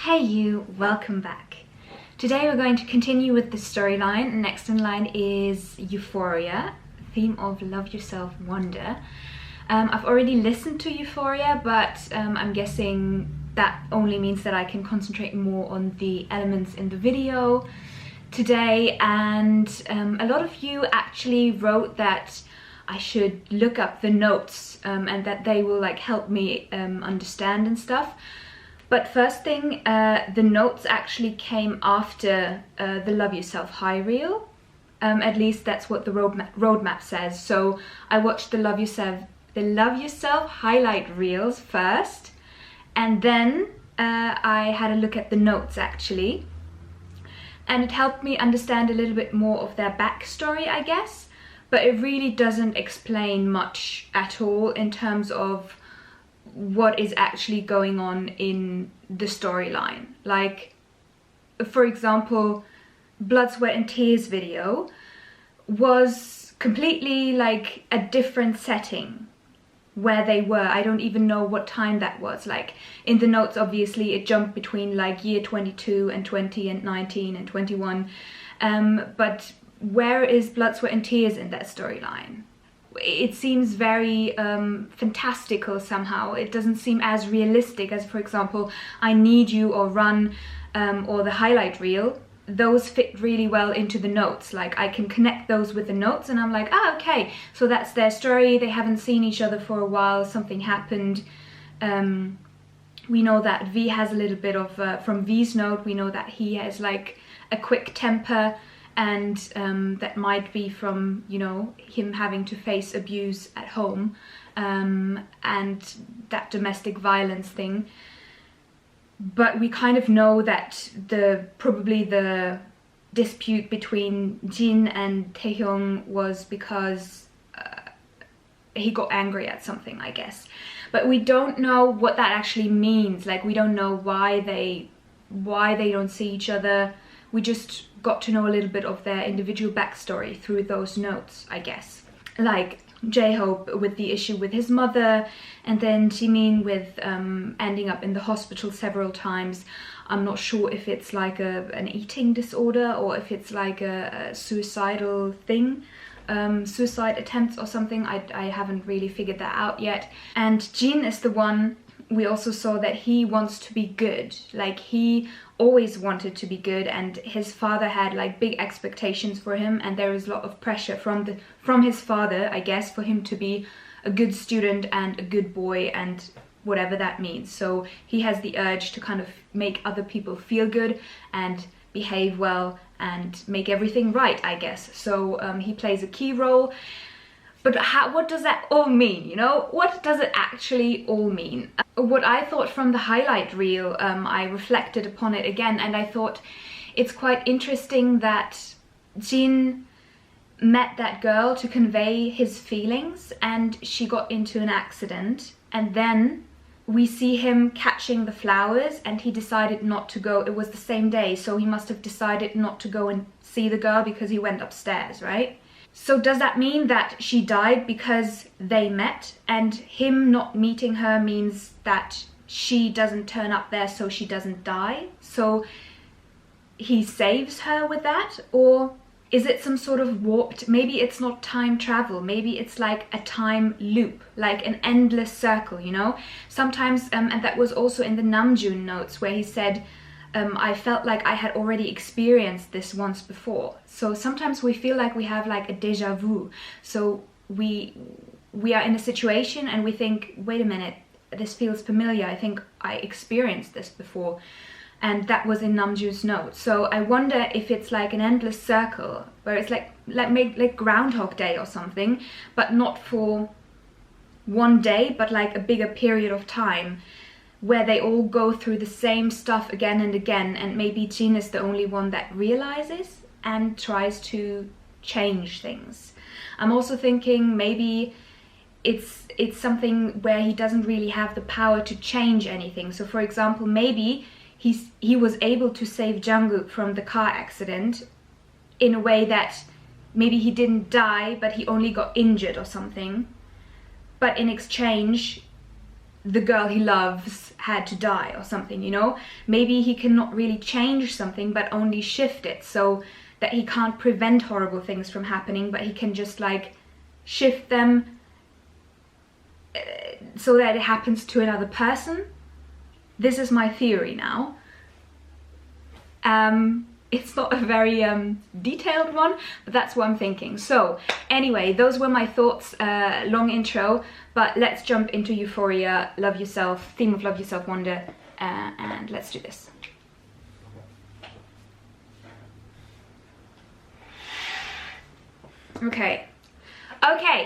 Hey you, welcome back. Today we're going to continue with the storyline. Next in line is Euphoria, theme of Love Yourself Wonder. I've already listened to Euphoria, but I'm guessing that only means that I can concentrate more on the elements in the video today. And a lot of you actually wrote that I should look up the notes and that they will like help me understand and stuff. But first thing, the notes actually came after the Love Yourself high reel. At least that's what the roadmap says. So I watched the Love Yourself highlight reels first, and then I had a look at the notes actually. And it helped me understand a little bit more of their backstory, I guess. But it really doesn't explain much at all in terms of what is actually going on in the storyline. Like, for example, Blood, Sweat and Tears video was completely like a different setting where they were. I don't even know what time that was. Like in the notes, obviously it jumped between like year 22 and 20 and 19 and 21. But where is Blood, Sweat and Tears in that storyline? It seems very fantastical somehow. It doesn't seem as realistic as, for example, I Need You or Run or the highlight reel. Those fit really well into the notes. Like I can connect those with the notes and I'm like, ah, okay, so that's their story. They haven't seen each other for a while. Something happened. We know that V has a little bit of, from V's note, we know that he has like a quick temper. And that might be from, you know, him having to face abuse at home and that domestic violence thing. But we kind of know that probably the dispute between Jin and Taehyung was because he got angry at something, I guess. But we don't know what that actually means. Like we don't know why they don't see each other. We just got to know a little bit of their individual backstory through those notes, I guess. Like J-Hope with the issue with his mother, and then Jimin with ending up in the hospital several times. I'm not sure if it's like an eating disorder or if it's like a suicidal thing. Suicide attempts or something. I haven't really figured that out yet. And Jin is the one, we also saw that he wants to be good. Like he always wanted to be good, and his father had like big expectations for him, and there is a lot of pressure from his father, I guess, for him to be a good student and a good boy and whatever that means. So he has the urge to kind of make other people feel good and behave well and make everything right, I guess. So he plays a key role. But what does that all mean, you know? What does it actually all mean? What I thought from the highlight reel, I reflected upon it again, and I thought it's quite interesting that Jin met that girl to convey his feelings, and she got into an accident, and then we see him catching the flowers, and he decided not to go. It was the same day, so he must have decided not to go and see the girl because he went upstairs, right? So does that mean that she died because they met, and him not meeting her means that she doesn't turn up there so she doesn't die? So he saves her with that? Or is it some sort of warped, maybe it's not time travel, maybe it's like a time loop, like an endless circle, you know? Sometimes, and that was also in the Namjoon notes where he said, I felt like I had already experienced this once before. So sometimes we feel like we have like a déjà vu. So we are in a situation and we think, wait a minute, this feels familiar. I think I experienced this before. And that was in Namjoon's note. So I wonder if it's like an endless circle where it's like Groundhog Day or something, but not for one day, but like a bigger period of time, where they all go through the same stuff again and again, and maybe Jin is the only one that realizes and tries to change things. I'm also thinking maybe it's something where he doesn't really have the power to change anything. So for example, maybe he was able to save Jungkook from the car accident in a way that maybe he didn't die, but he only got injured or something. But in exchange, the girl he loves had to die or something, you know? Maybe he cannot really change something, but only shift it, so that he can't prevent horrible things from happening, but he can just like shift them so that it happens to another person. This is my theory now. It's not a very detailed one, but that's what I'm thinking. So anyway, those were my thoughts. Long intro, but let's jump into Euphoria, Love Yourself, theme of Love Yourself Wonder, and let's do this. Okay,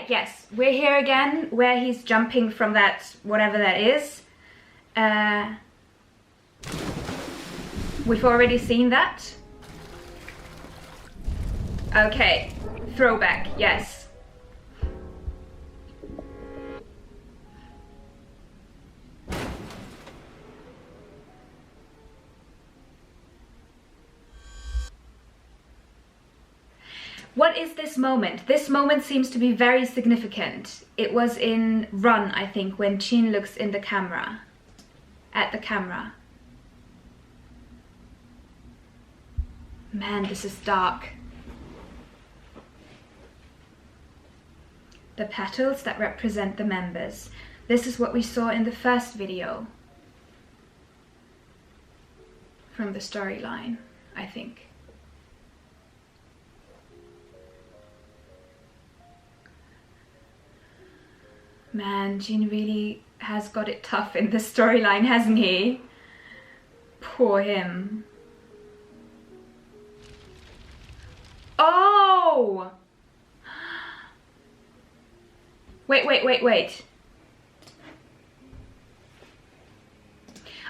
yes, we're here again, where he's jumping from that, whatever that is. We've already seen that. Okay, throwback, yes. What is this moment? This moment seems to be very significant. It was in Run, I think, when Jin looks in the camera, at the camera. Man, this is dark. The petals that represent the members. This is what we saw in the first video from the storyline, I think. Man, Jin really has got it tough in the storyline, hasn't he? Poor him. Oh! Wait.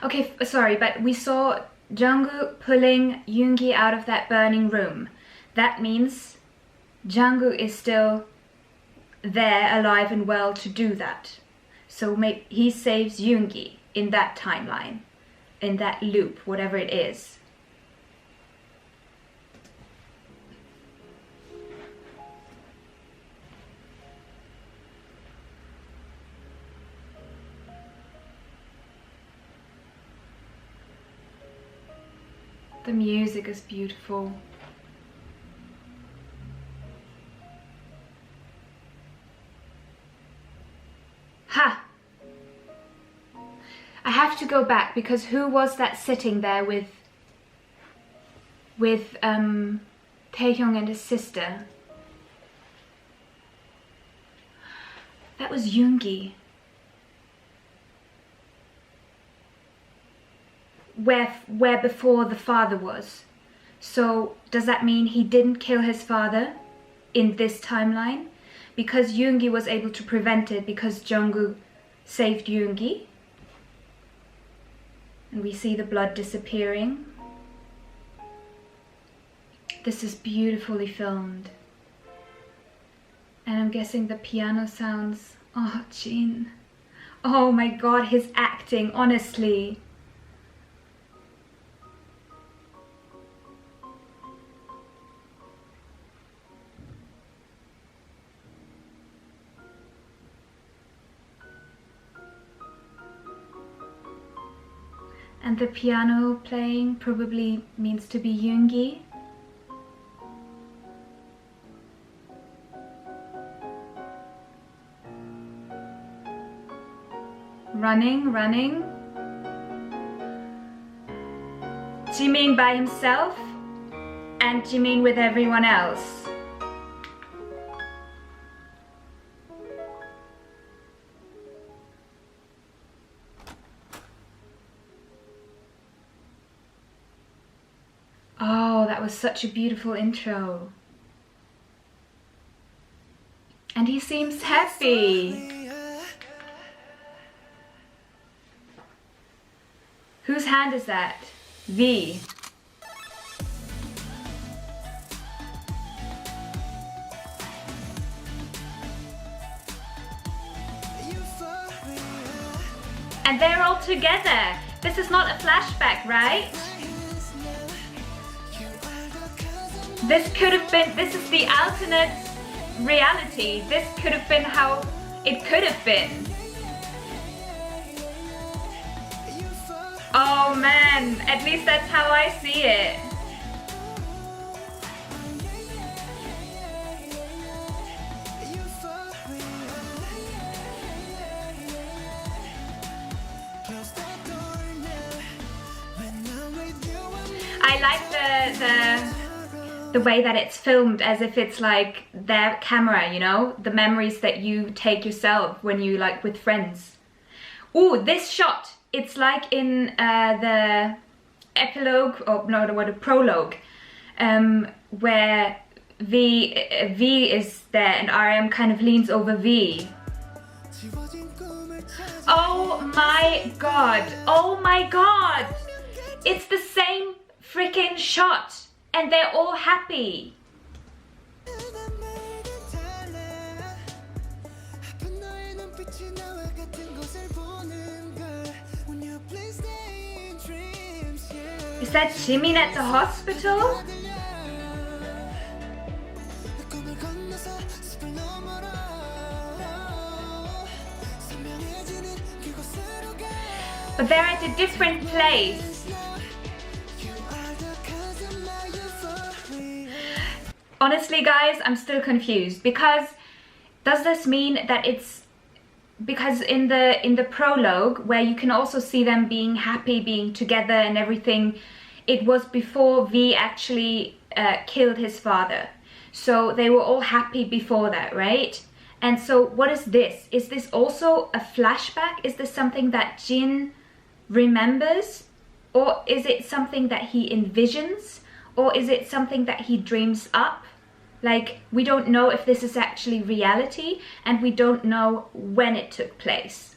Okay, sorry, but we saw Jungkook pulling Yoongi out of that burning room. That means Jungkook is still there, alive and well, to do that. So maybe he saves Yoongi in that timeline, in that loop, whatever it is. The music is beautiful. Ha! I have to go back, because who was that sitting there with Taehyung and his sister? That was Yoongi. Where before the father was. So does that mean he didn't kill his father in this timeline? Because Yoongi was able to prevent it, because Jungkook saved Yoongi. And we see the blood disappearing. This is beautifully filmed. And I'm guessing the piano sounds. Oh, Jin. Oh my god, his acting, honestly. And the piano playing probably means to be Yoongi. Running. Jimin by himself and Jimin with everyone else. Oh, that was such a beautiful intro. And he seems happy. Whose hand is that? V. And they're all together. This is not a flashback, right? This could have been, this is the alternate reality. This could have been how it could have been. Oh man, at least that's how I see it. I like the way that it's filmed, as if it's like their camera, you know, the memories that you take yourself when you like with friends. Ooh, this shot, it's like in the epilogue, or no, the prologue, where V is there and RM kind of leans over V. Oh my god, oh my god, it's the same freaking shot and they're all happy. Is that Jimin at the hospital? But they're at a different place. Honestly guys, I'm still confused, because does this mean that it's because in the prologue, where you can also see them being happy, being together and everything, it was before V actually killed his father. So they were all happy before that, right? And so what is this? Is this also a flashback? Is this something that Jin remembers? Or is it something that he envisions? Or is it something that he dreams up? Like, we don't know if this is actually reality, and we don't know when it took place.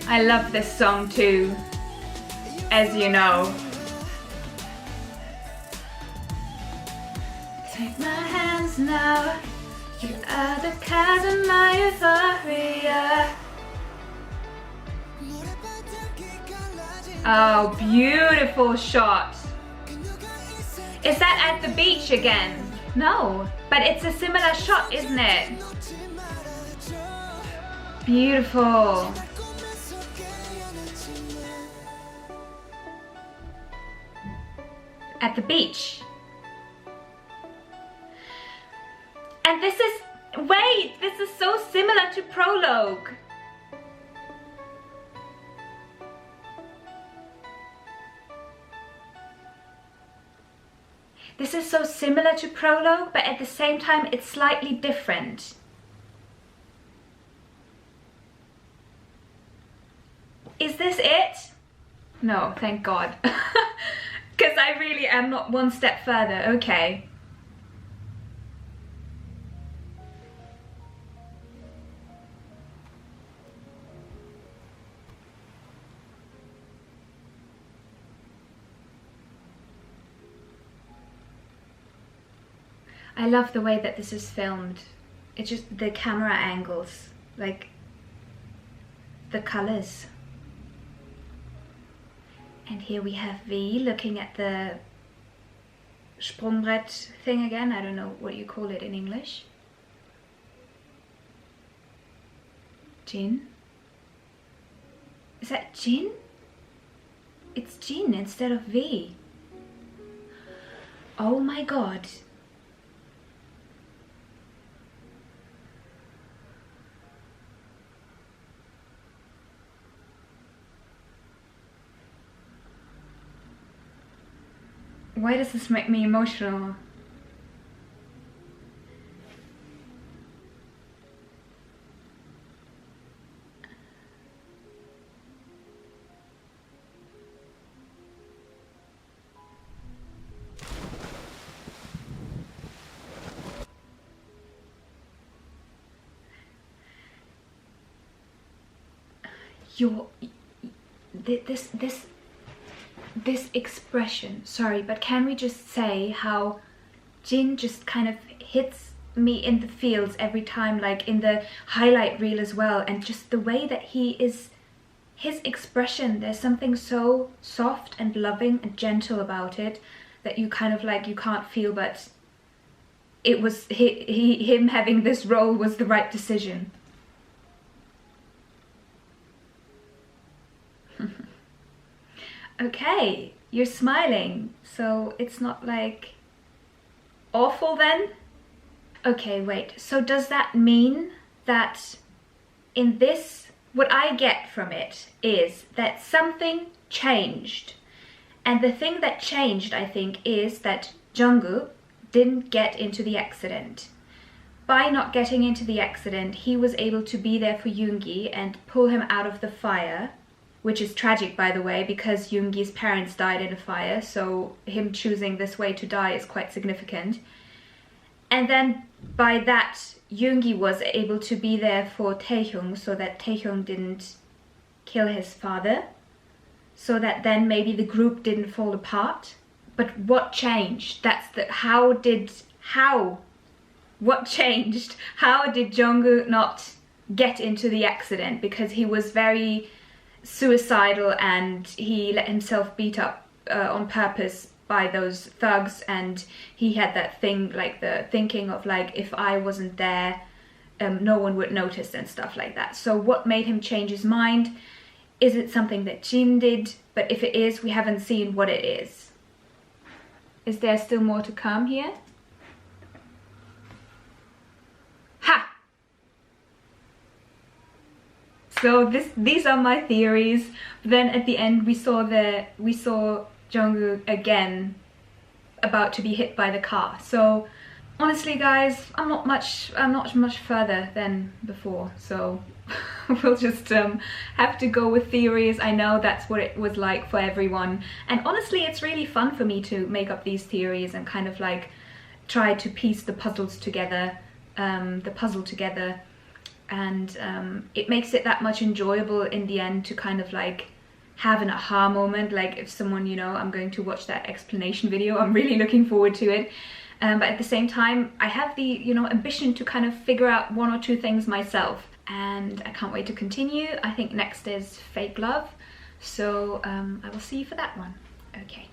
I love this song too, as you know. Take my hands now, you are the cause of my euphoria. Oh, beautiful shot. Is that at the beach again? No, but it's a similar shot, isn't it? Beautiful. At the beach. And this is, wait, this is so similar to Prologue. This is so similar to Prologue, but at the same time it's slightly different. Is this it? No, thank God. Because I really am not one step further. Okay. I love the way that this is filmed. It's just the camera angles, like the colors. And here we have V looking at the Sprungbrett thing again. I don't know what you call it in English. Jin? Is that Jin? It's Jin instead of V. Oh my god. Why does this make me emotional? This expression, sorry, but can we just say how Jin just kind of hits me in the feels every time, like in the highlight reel as well, and just the way that he is, his expression, there's something so soft and loving and gentle about it that you kind of like, you can't feel, but it was him having this role was the right decision. Okay, you're smiling, so it's not like awful then? Okay, wait, so does that mean that in this, what I get from it is that something changed? And the thing that changed, I think, is that Jungkook didn't get into the accident. By not getting into the accident, he was able to be there for Yoongi and pull him out of the fire, which is tragic, by the way, because Yoongi's parents died in a fire, so him choosing this way to die is quite significant. And then by that, Yoongi was able to be there for Taehyung so that Taehyung didn't kill his father, so that then maybe the group didn't fall apart. But what changed? What changed? How did Jungkook not get into the accident? Because he was very suicidal and he let himself beat up on purpose by those thugs, and he had that thing, like the thinking of like, if I wasn't there, no one would notice and stuff like that. So what made him change his mind? Is it something that Jin did? But if it is, we haven't seen what it is. Is there still more to come here? Ha! So these are my theories. Then at the end we saw Jungkook again about to be hit by the car. So honestly guys, I'm not much further than before, so we'll just have to go with theories. I know that's what it was like for everyone, and honestly it's really fun for me to make up these theories and kind of like try to piece the puzzles together, and it makes it that much enjoyable in the end to kind of like have an aha moment. Like if someone, you know, I'm going to watch that explanation video, I'm really looking forward to it. But at the same time, I have the, you know, ambition to kind of figure out one or two things myself, and I can't wait to continue. I think next is Fake Love, so I will see you for that one. Okay.